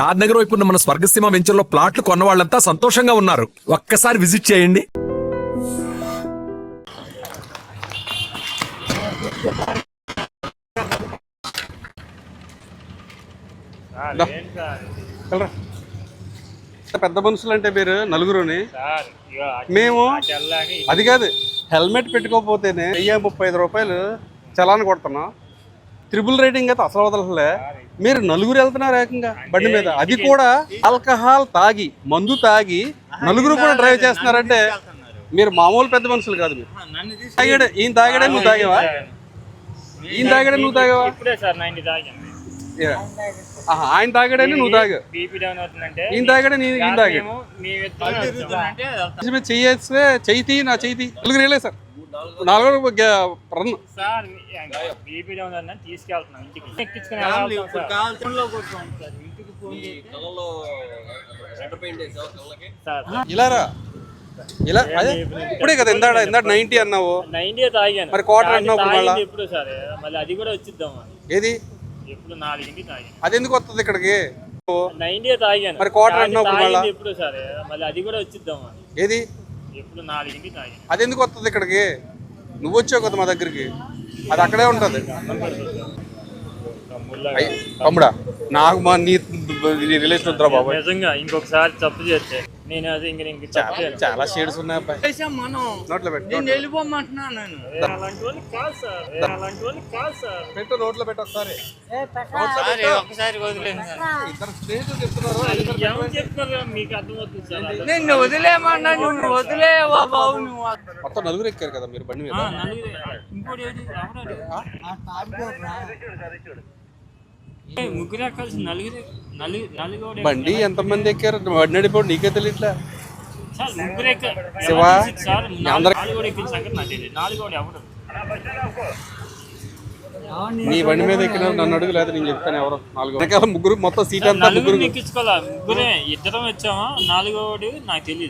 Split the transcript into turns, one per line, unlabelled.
షాద్ నగర్ వైపు ఉన్న మన స్వర్గసీమ వెంచర్లో ప్లాట్లు కొన్న వాళ్ళంతా సంతోషంగా ఉన్నారు. ఒక్కసారి విజిట్ చేయండి.
పెద్ద మనుషులు అంటే మీరు నలుగురుని మేము అది కాదు, హెల్మెట్ పెట్టుకోకపోతేనే 35 రూపాయలు చలాన్ కొడుతున్నాం. ట్రిపుల్ రైడింగ్ అయితే అసలు వదలలే. మీరు నలుగురు వెళ్తున్నారు ఏకంగా బండి మీద, అది కూడా ఆల్కహాల్ తాగి మందు తాగి నలుగురు కూడా డ్రైవ్ చేస్తున్నారంటే మీరు మామూలు పెద్ద మనుషులు కాదు. మీరు తాగాడే, ఈయన తాగాడే, నువ్వు తాగావా? ఈయన తాగాడే, నువ్వు తాగావా? ఆయన తాగాడని నువ్వు తాగా, ఈయన తాగాడే, ఈయన తాగాడు. చెయ్యేస్తే చెయ్యి నా చెయ్యి నలుగురు వెళ్ళే సార్, నాలుగు రన్ ఇలారా ఇలా అదే ఇప్పుడే కదా ఇందాడ 90 అన్నావు,
90 తాగాను
మరి క్వార్టర్ అన్నావు.
ఎప్పుడు సార్ మళ్ళీ అది కూడా వచ్చిద్దాం.
ఏది
ఎప్పుడు 4కి తాగాను,
అది ఎందుకు వస్తుంది ఇక్కడికి?
90 తాగాను,
మరి క్వార్టర్ అన్నావు.
ఎప్పుడు సార్ మళ్ళీ అది కూడా వచ్చిద్దాం.
ఏది
ఎప్పుడు 4కి తాగాను,
అది ఎందుకు వస్తుంది ఇక్కడికి? నువ్వు వచ్చావు కదా మా దగ్గరికి, అది అక్కడే ఉంటుంది. తమ్ముడా నాకు మా నీ రిలేషన్ వద్దురా బాబు.
నిజంగా ఇంకొకసారి తప్పు చేస్తే నేను అది
చాలా షేడ్స్ ఉన్నాయి అబ్బాయి. నోట్లో పెట్టు, పెట్టు నోట్లో పెట్టు ఒకసారి.
మీకు అర్థమవుతుంది సార్.
మొత్తం నలుగురు ఎక్కారు కదా మీరు బండి మీద.
ముగ్గురు కలిసి నలుగురు
బండి ఎంతమంది ఎక్కారు? బండి నడిపోడు నీకే తెలియట్లే. శివ నీ బండి మీద ఎక్కిన నన్ను అడుగు, లేదా నేను చెప్తాను ఎవరో. 4 ముగ్గురు మొత్తం సీట్ అంతా ముగ్గురు
ఎక్కించుకోవాలా? ముగ్గురే, ఇద్దరం వచ్చామా, 4వోడు నాకు తెలియదు.